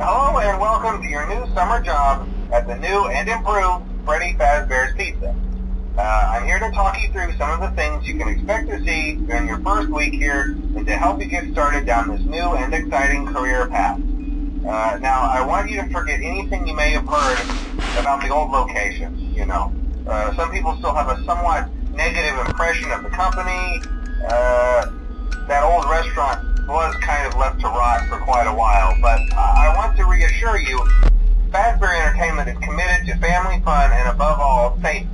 Hello and welcome to your new summer job at the new and improved Freddy Fazbear's Pizza. I'm here to talk you through some of the things you can expect to see during your first week here and to help you get started down this new and exciting career path. Now, I want you to forget anything you may have heard about the old location, you know. Some people still have a somewhat negative impression of the company. That old restaurant was kind of left to rot for quite a while, but I want to reassure you, Fazbear Entertainment is committed to family fun and above all, safety.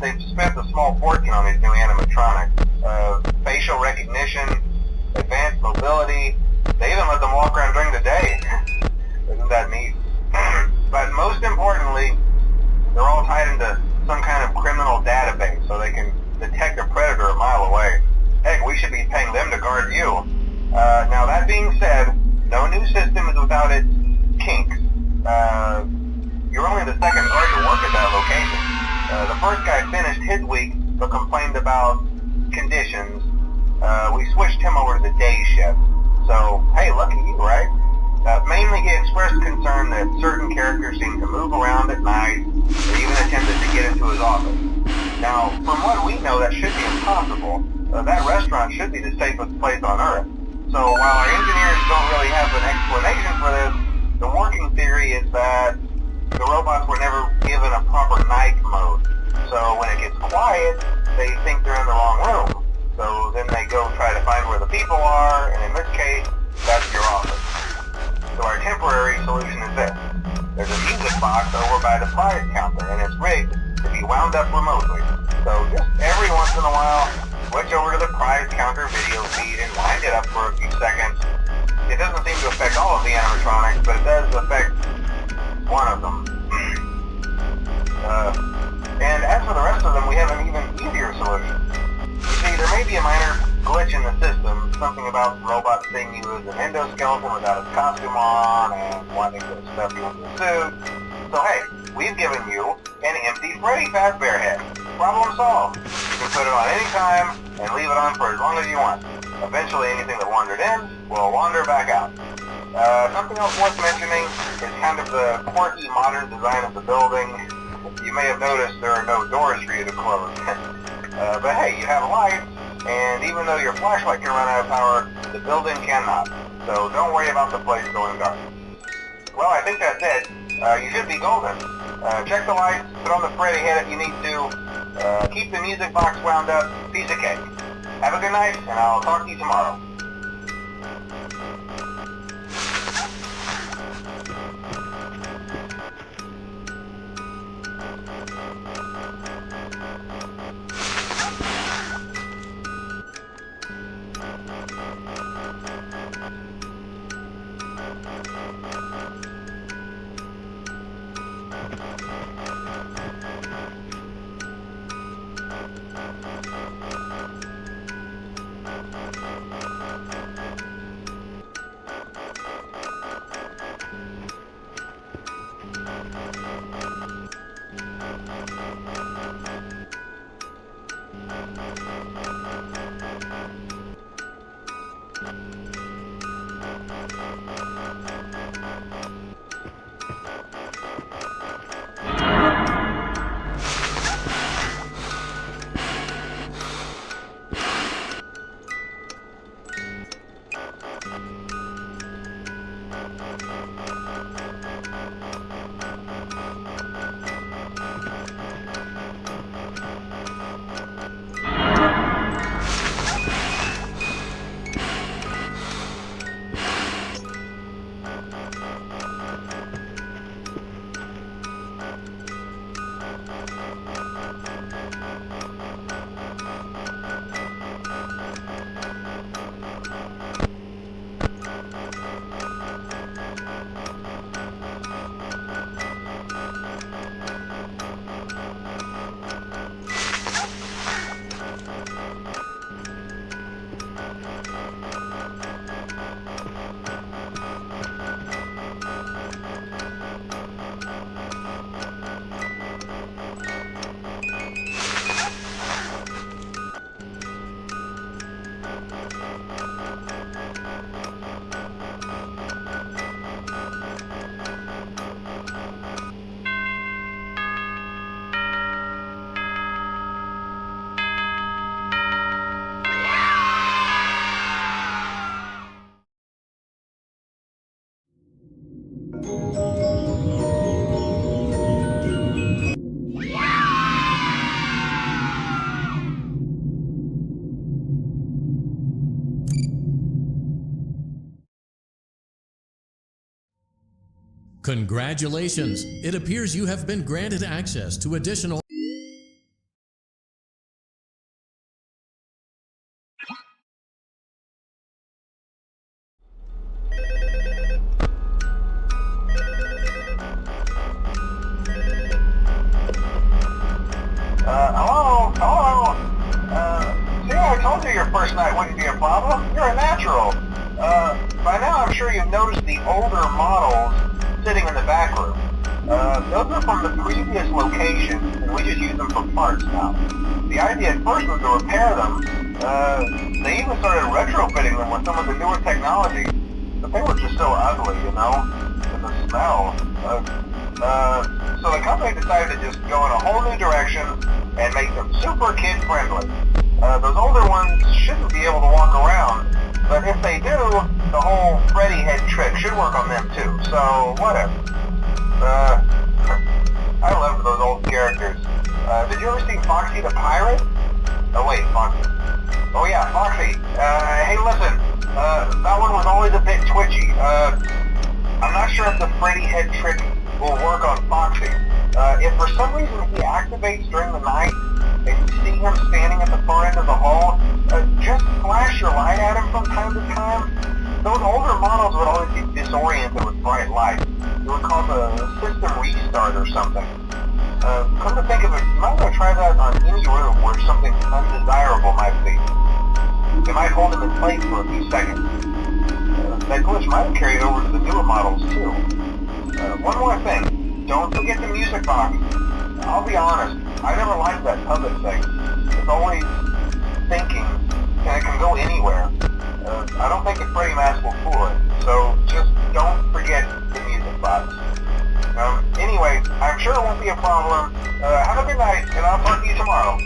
They've spent a small fortune on these new animatronics. Facial recognition, advanced mobility, they even let them walk around during the day. Isn't that neat? But most importantly, they're all tied into some kind of criminal database so they can detect a predator a mile away. Heck, we should be paying them to guard you. Now that being said, no new system is without its kinks. You're only the second guard to work at that location. The first guy finished his week but complained about conditions. We switched him over to the day shift. So, hey, lucky you, right? Mainly he expressed concern that certain characters seemed to move around at night or even attempted to get into his office. Now, from what we know, that should be impossible. That restaurant should be the safest place on Earth. So while our engineers don't really have an explanation for this, the working theory is that the robots were never given a proper night mode. So when it gets quiet, they think they're in the wrong room. So then they go try to find where the people are, and in this case, that's your office. So our temporary solution is this. There's a music box over by the prize counter, and it's rigged to be wound up remotely. So just every once in a while, switch over to the prize counter video feed and wind it up for a few seconds. It doesn't seem to affect all of the animatronics, but it does affect one of them. And as for the rest of them, we have an even easier solution. You see, there may be a minor glitch in the system, something about robots seeing you as an endoskeleton without a costume on and wanting to stuff you into a suit. So hey, we've given you an empty Freddy Fazbear head. Problem solved. You can put it on any time and leave it on for as long as you want. Eventually anything that wandered in will wander back out. Something else worth mentioning is kind of the quirky modern design of the building. You may have noticed there are no doors for you to close. But hey, you have lights, and even though your flashlight can run out of power, the building cannot. So don't worry about the place going dark. Well, I think that's it. You should be golden. Check the lights, put on the Freddy head if you need to. Keep the music box wound up, piece of cake. Have a good night, and I'll talk to you tomorrow. Congratulations! It appears you have been granted access to additional Hello? See, I told you your first night wouldn't be a problem. You're a natural. By now I'm sure you've noticed the older models sitting in the back room. Those are from the previous location, and we just use them for parts now. The idea at first was to repair them. They even started retrofitting them with some of the newer technology, but they were just so ugly, you know? And the smell. So the company decided to just go in a whole new direction and make them super kid-friendly. Those older ones shouldn't be able to walk around, but if they do, the whole Freddy head trick should work on them too, so whatever. I love those old characters. Did you ever see Foxy the Pirate? Oh wait, Foxy. Oh yeah, Foxy. Hey listen, that one was always a bit twitchy. I'm not sure if the Freddy head trick will work on Foxy. If for some reason he activates during the night, and you see him standing at the far end of the hall, just flash your light at him from time to time. Those older models would always get disoriented with bright light. It would cause a system restart or something. Come to think of it, you might want to try that on any room where something undesirable might be. It might hold him in place for a few seconds. That glitch might have carried over to the newer models too. One more thing, don't forget the music box. I'll be honest, I never liked that puppet thing. It's always thinking, and it can go anywhere. I don't think the Freddy mask will fool it, so just don't forget the music box. Anyway, I'm sure it won't be a problem. Have a good night, and I'll talk to you tomorrow.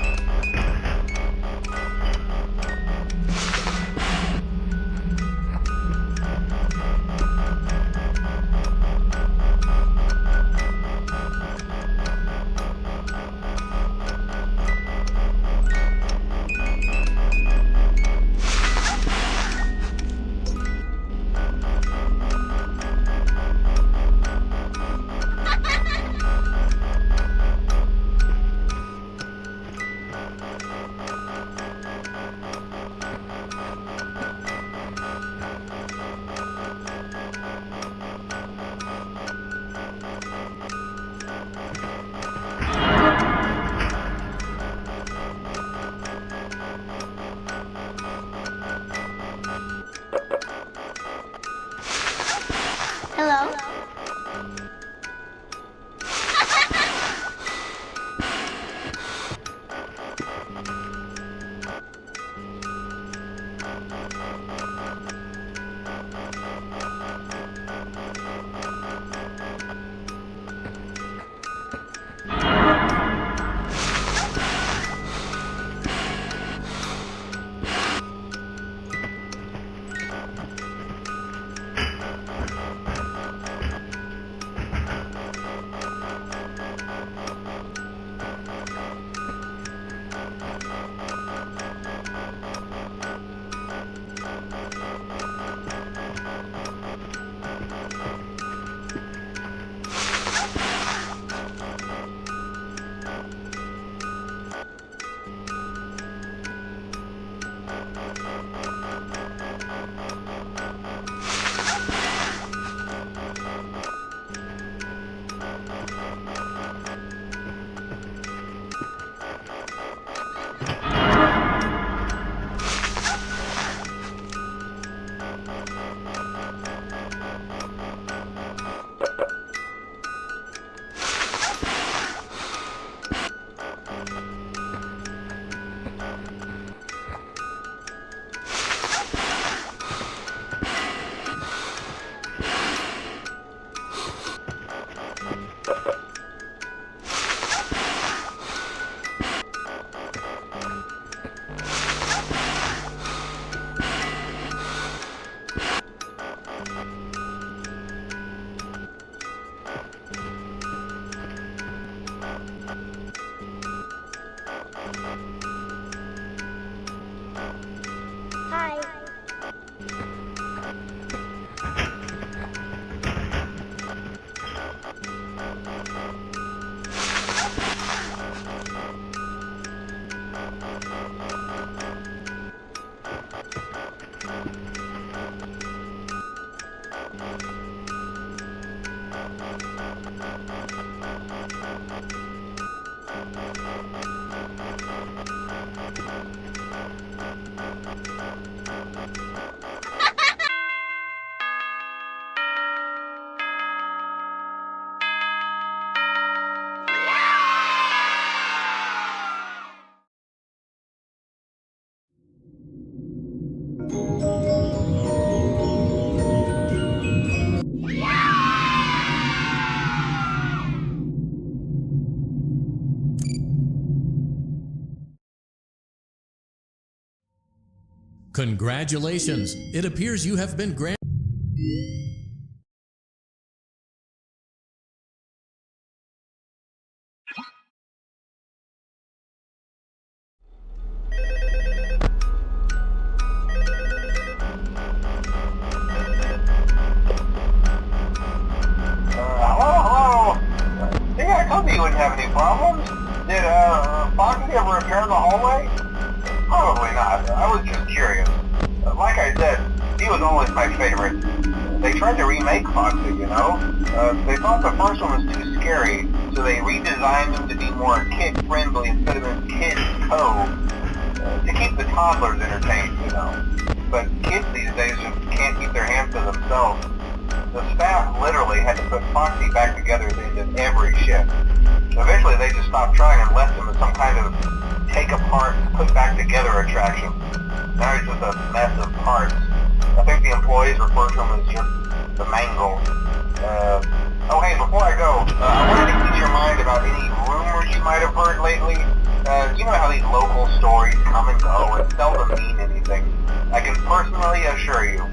Hello? Congratulations! It appears you have been granted. Hello? See, I told you you wouldn't have any problems. Did, Foxy ever repair the hallway? Probably not. I was just curious. Like I said, he was always my favorite. They tried to remake Foxy, you know? They thought the first one was too scary, so they redesigned him to be more kid-friendly instead of in Kids Cove. To keep the toddlers entertained, you know. But kids these days just can't keep their hands to themselves. The staff literally had to put Foxy back together at the end of every shift. Eventually they just stopped trying and left him as some kind of take apart, put back together attraction. Now he's just a mess of parts. I think the employees refer to him as just the mangle. Oh hey, before I go, I wanted to keep your mind about any rumors you might have heard lately. You know how these local stories come and go and seldom mean anything. I can personally assure you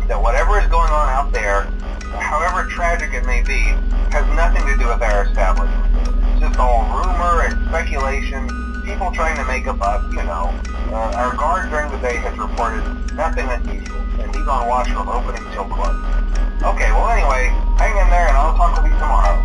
that whatever is going on out there, however tragic it may be, has nothing to do with our establishment. It's just all rumor and speculation, people trying to make a buck, you know. Our guard during the day has reported nothing unusual, and he's on watch from opening till close. Okay, well anyway, hang in there and I'll talk with you tomorrow.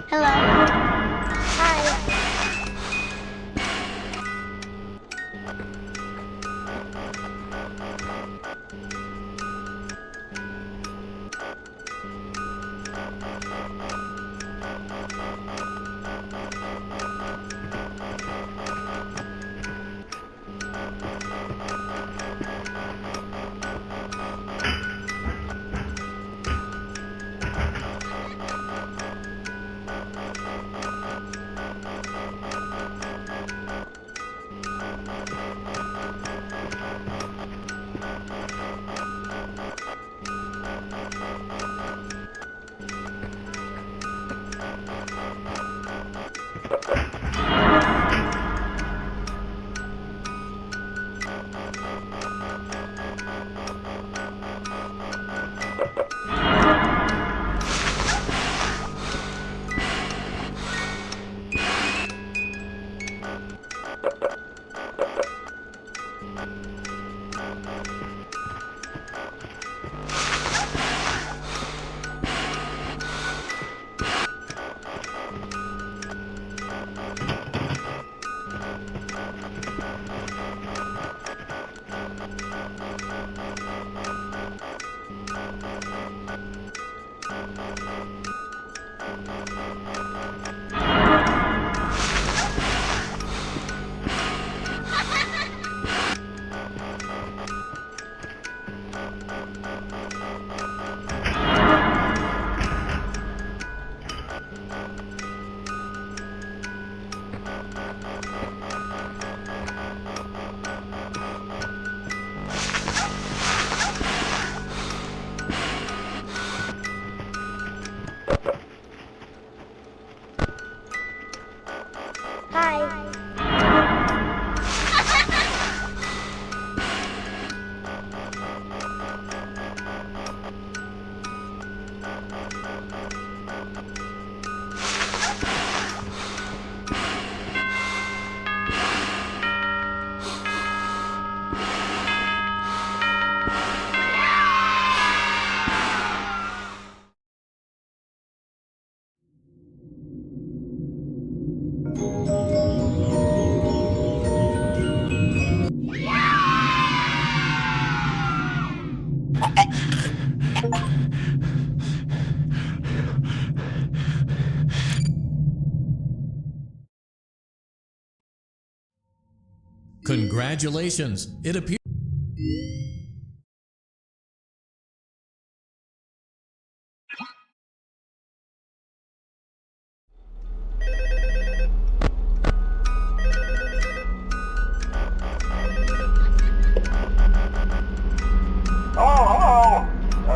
Hello? Hi. Congratulations. It appears. Hello.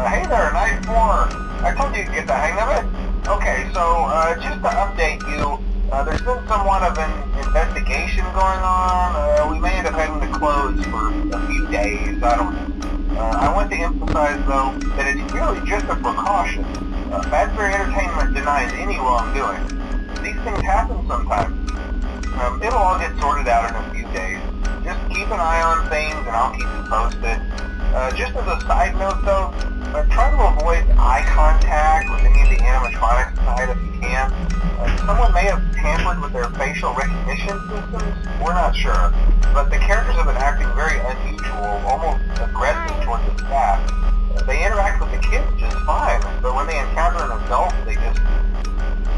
Hey there, Night 4. I told you to get the hang of it. Okay, so just to update you, there's been somewhat of an investigation going on. We may end up having to close for a few days. I don't know. I want to emphasize, though, that it's really just a precaution. Fazbear Entertainment denies any wrongdoing. These things happen sometimes. It'll all get sorted out in a few days. Just keep an eye on things, and I'll keep you posted. Just as a side note, though, try to avoid eye contact with any of the animatronics side if you can. Someone may have tampered with their facial recognition systems. We're not sure. But the characters have been acting very unusual, almost aggressive towards the staff. They interact with the kids just fine, but when they encounter an adult, they just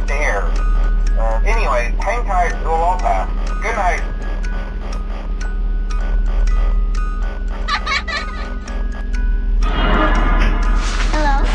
stare. Anyway, hang tight, it'll all pass. Good night. Hello?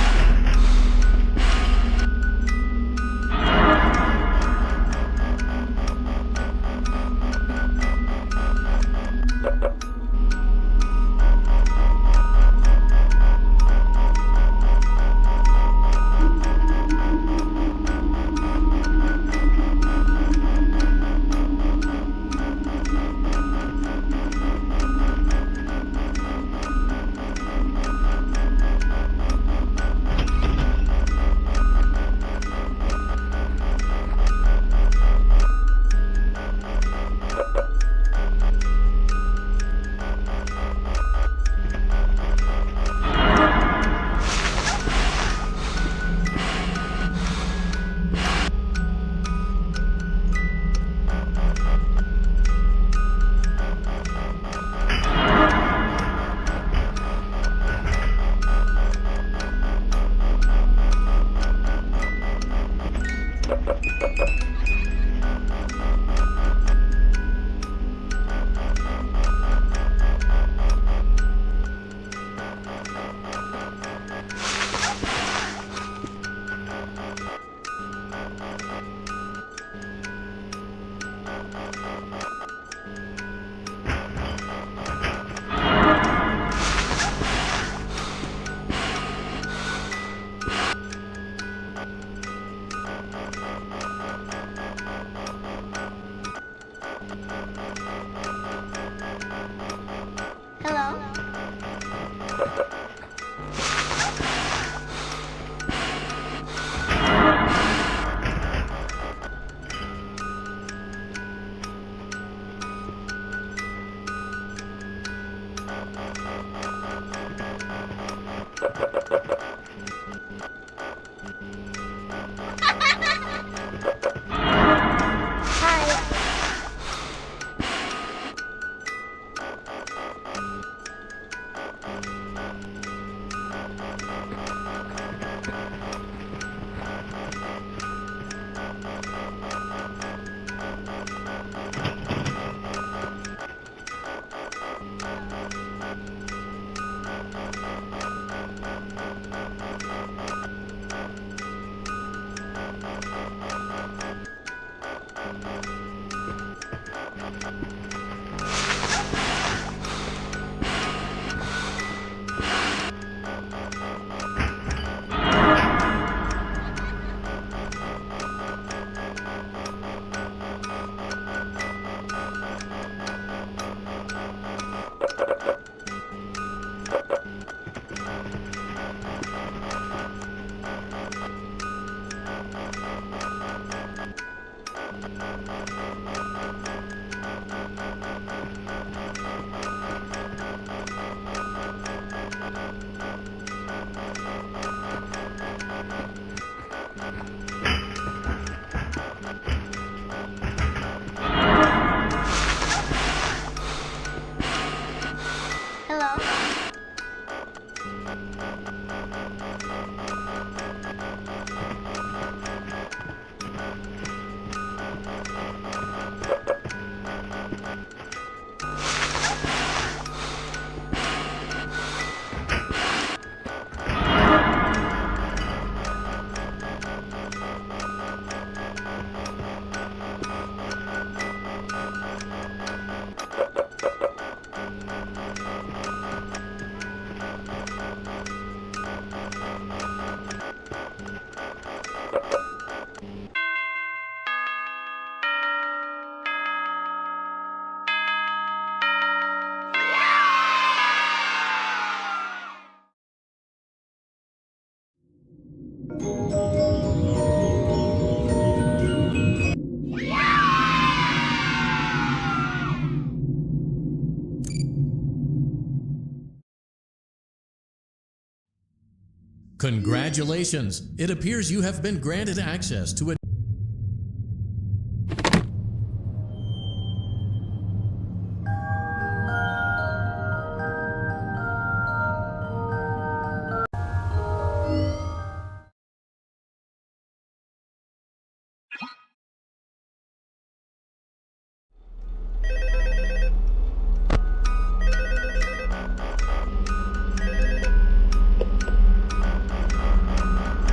Congratulations! It appears you have been granted access to a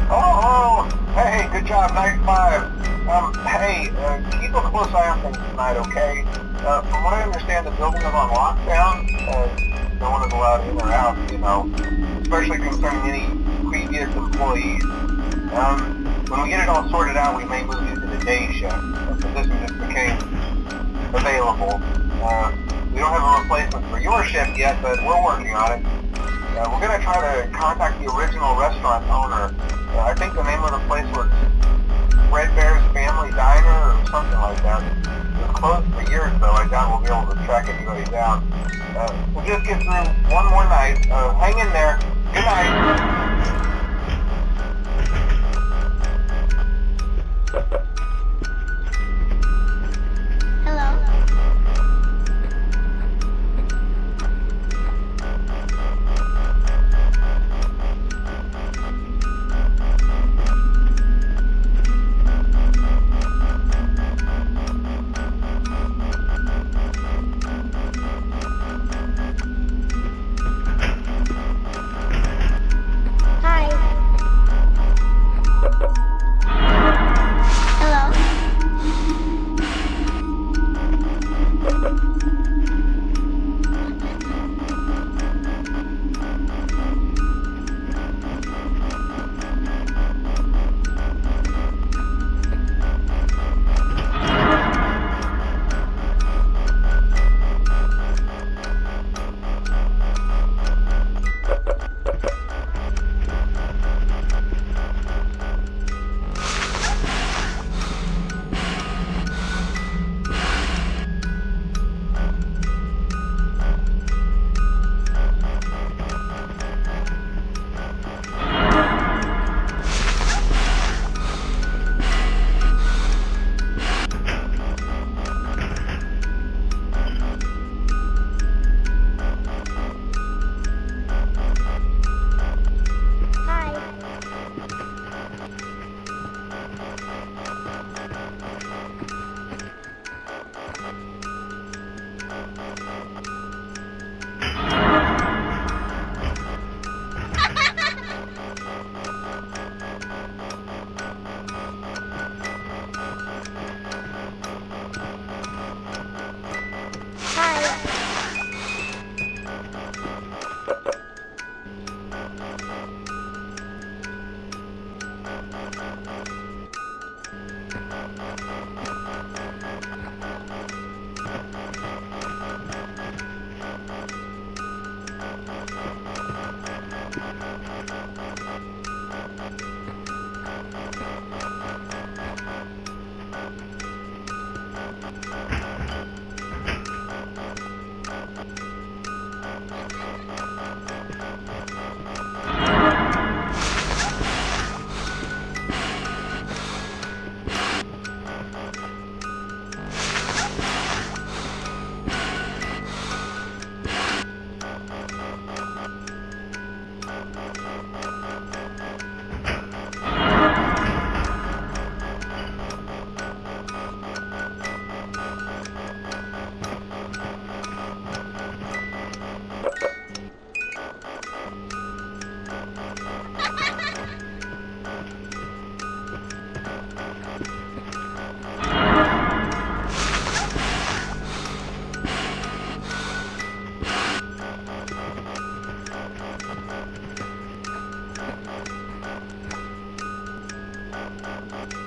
Oh, hey, good job, night 5. Hey, keep a close eye on things tonight, okay? From what I understand, the building is on lockdown. No one is allowed in or out, especially concerning any previous employees. When we get it all sorted out, we may move you to the day shift. The position just became available. We don't have a replacement for your shift yet, but we're working on it. We're going to try to contact the original restaurant owner. I think the name of the place was Freddy's Family Diner or something like that. It was closed for years, though. I doubt we'll be able to track anybody down. We'll just get through one more night. Hang in there. Good night.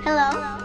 Hello?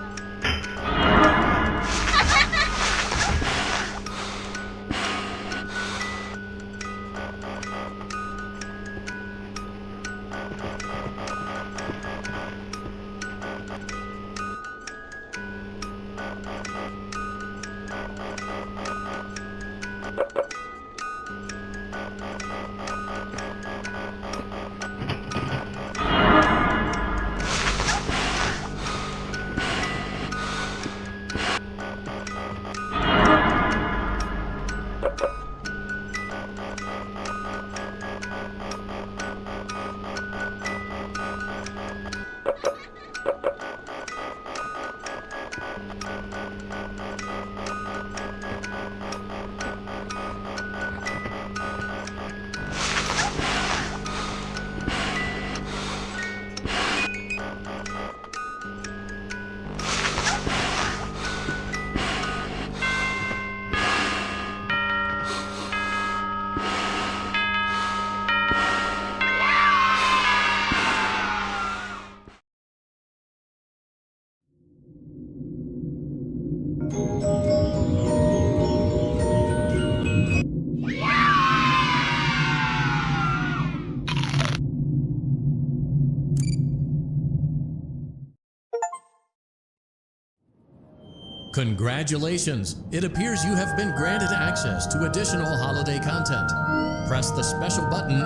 Congratulations! It appears you have been granted access to additional holiday content. Press the special button.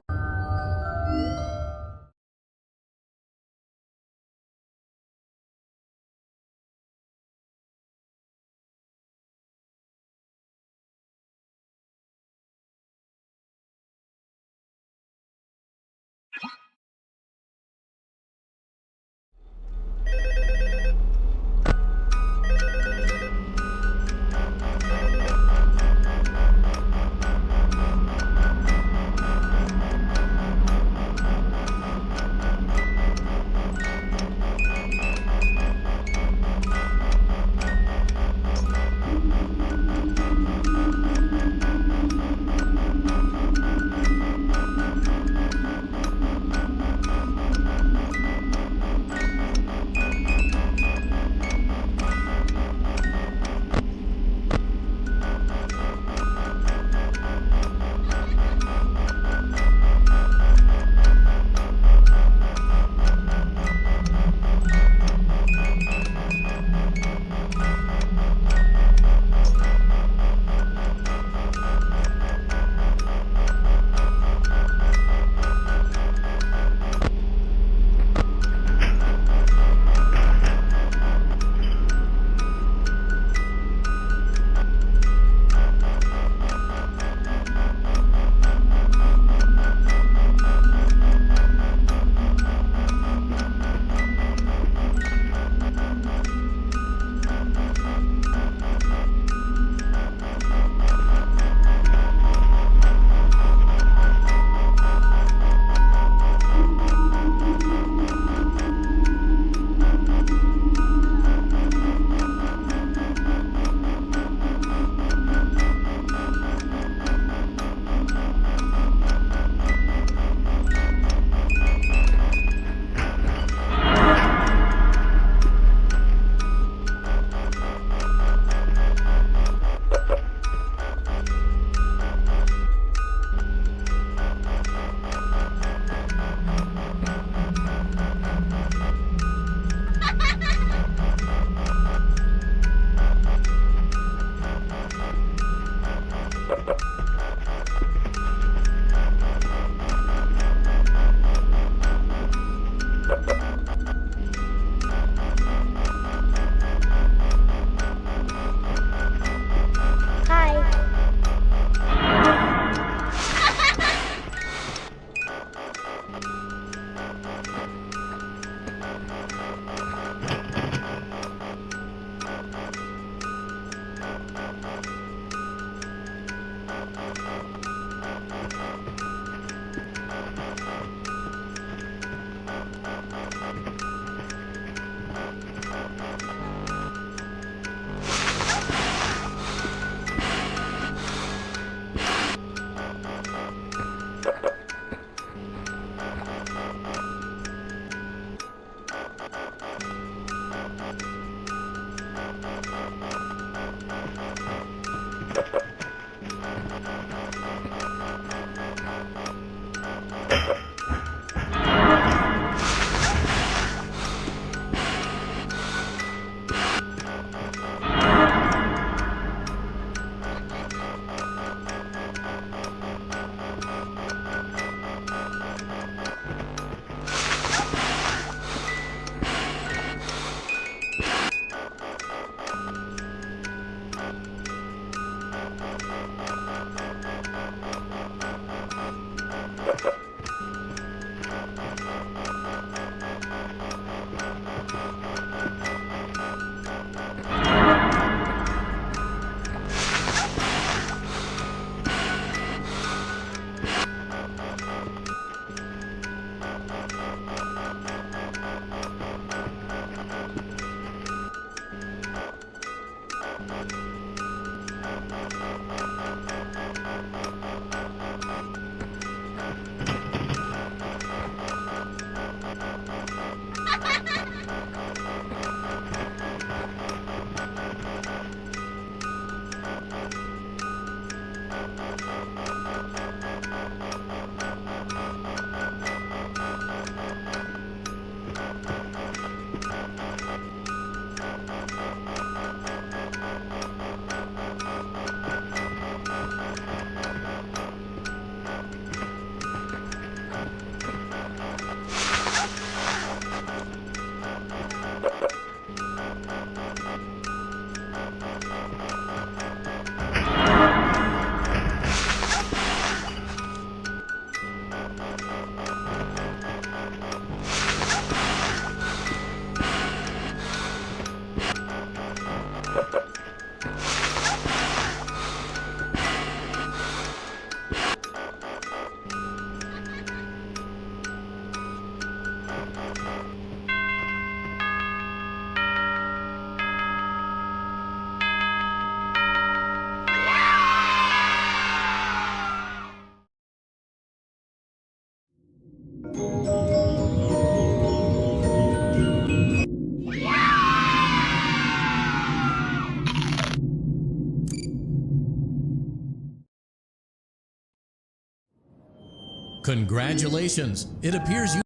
Congratulations! It appears you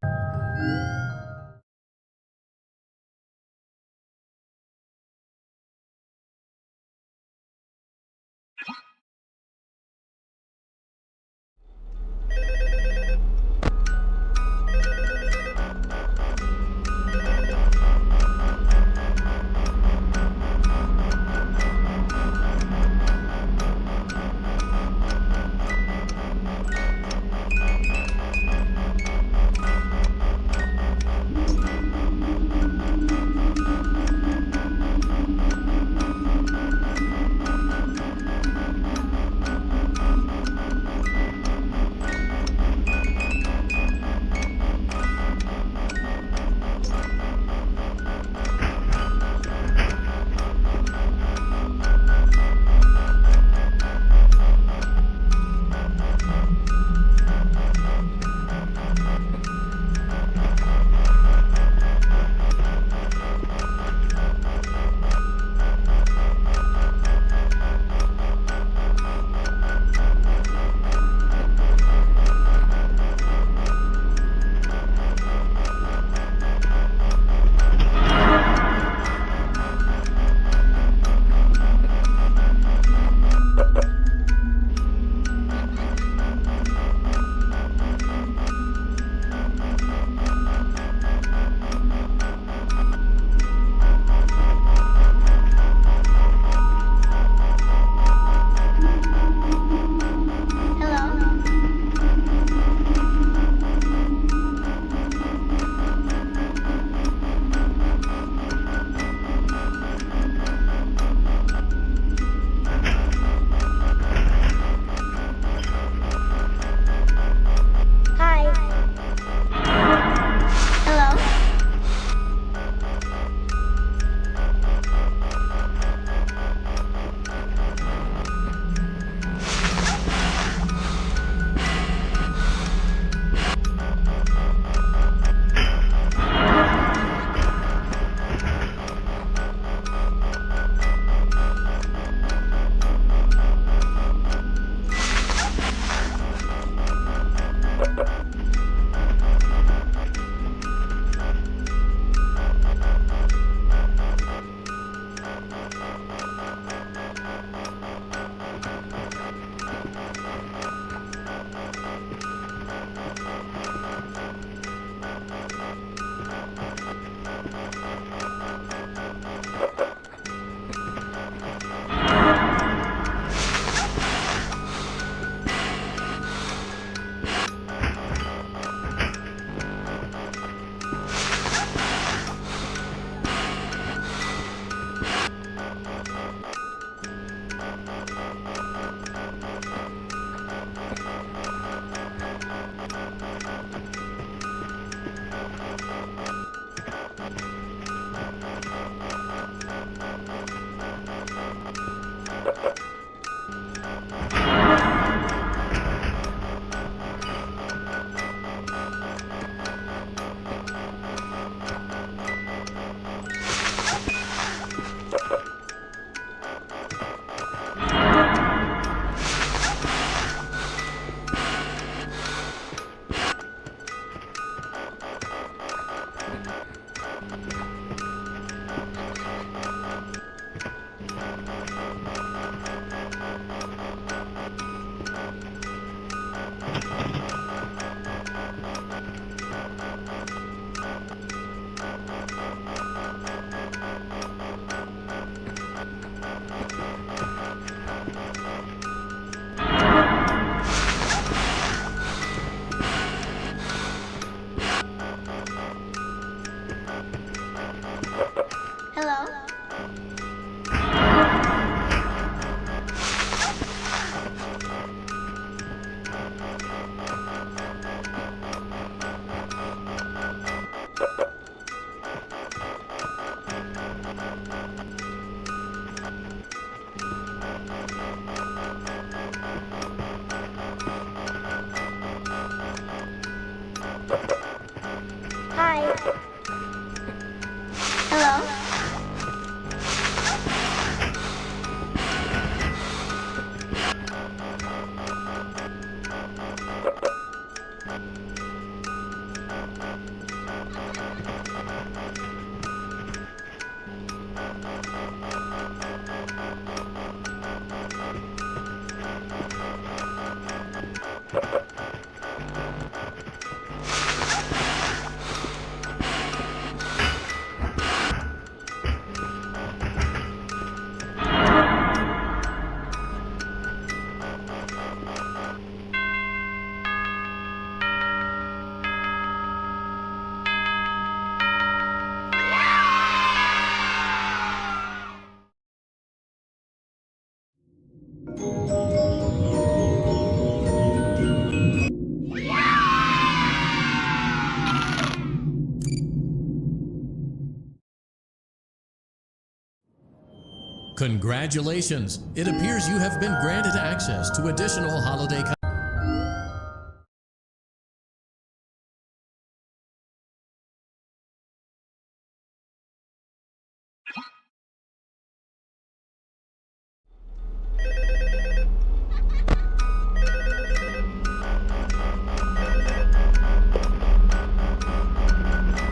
Congratulations! It appears you have been granted access to additional holiday content.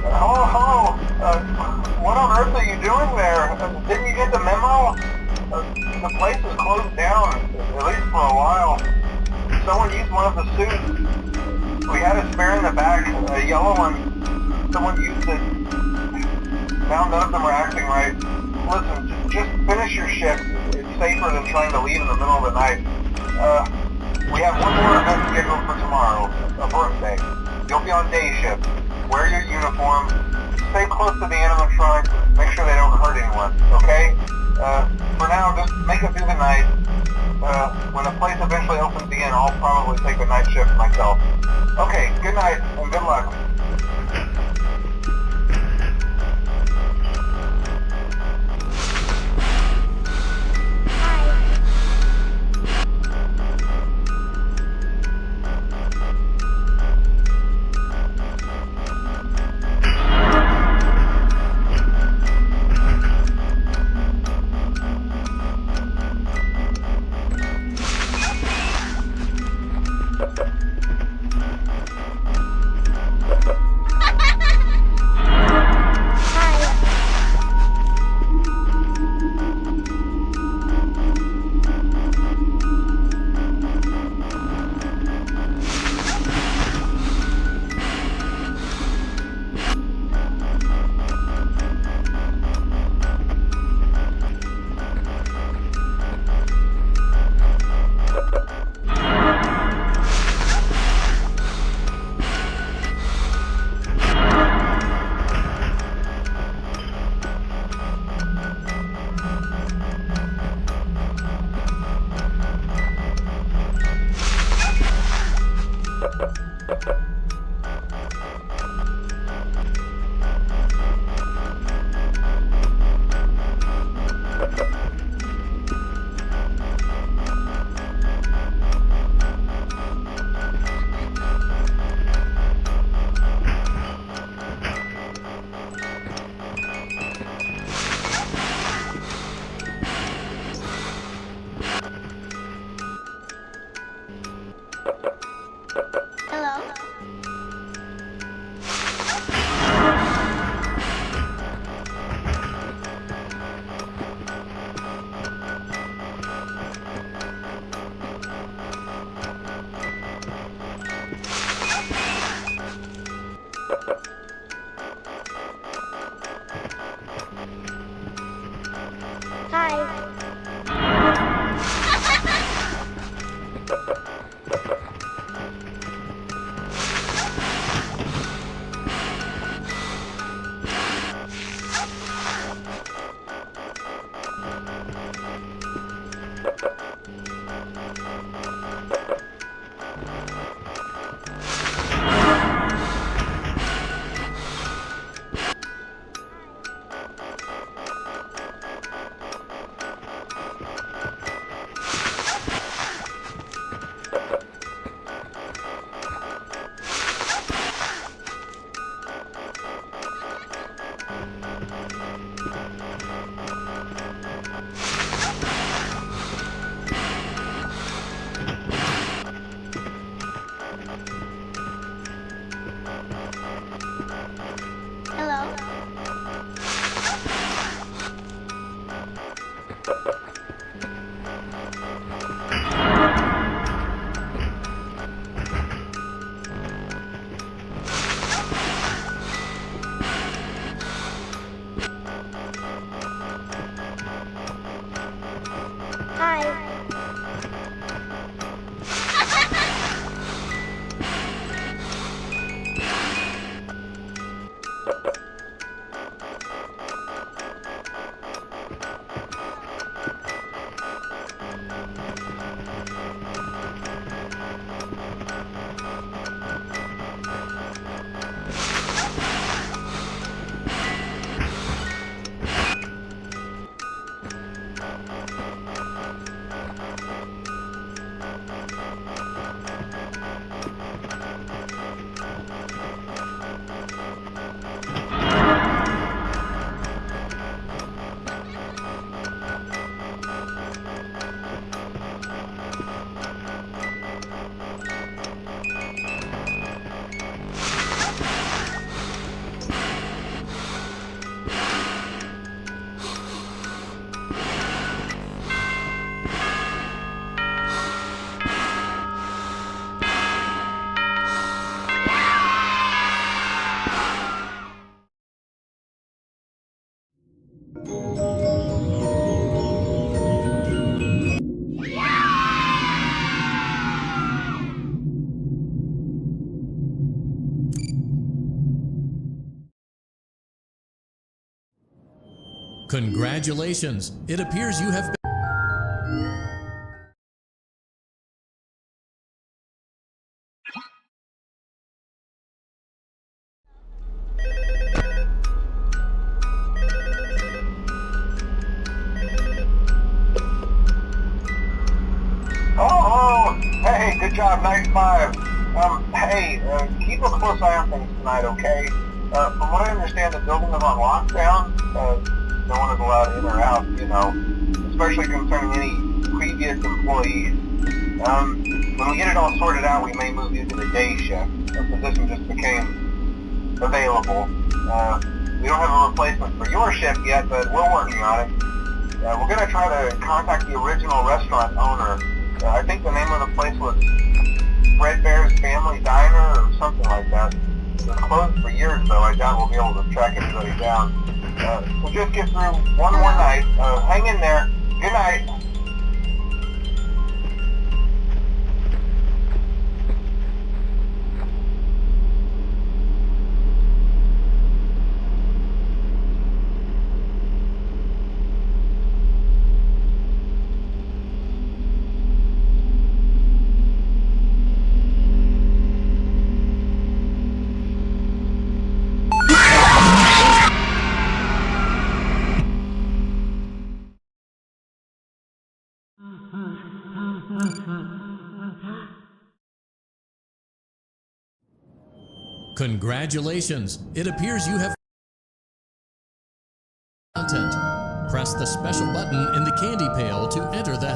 Hello. What on earth are you doing there? Didn't you get the memo? The place is closed down, at least for a while. Someone used one of the suits. We had a spare in the back, a yellow one. Someone used it. Now none of them are acting right. Listen, just finish your shift. It's safer than trying to leave in the middle of the night. We have one more event scheduled for tomorrow, a birthday. You'll be on day shift. Wear your uniform. Stay close to the animatronics. Make sure they don't hurt anyone, okay? For now, just make it through the night. When the place eventually opens again, I'll probably take the night shift myself. Okay, good night and good luck. Congratulations! It appears you have been... Oh, hey, good job, nice five. Hey, keep a close eye on things tonight, okay? From what I understand, the building is on lockdown. No one is allowed in or out, you know, especially concerning any previous employees. When we get it all sorted out, we may move you to the day shift. The position just became available. We don't have a replacement for your shift yet, but we're working on it. We're going to try to contact the original restaurant owner. I think the name of the place was Freddy's Family Diner or something like that. It was closed for years, though. I doubt we'll be able to track anybody down. So just get through one more night. Hang in there. Good night. Congratulations! It appears you have content. Press the special button in the candy pail to enter the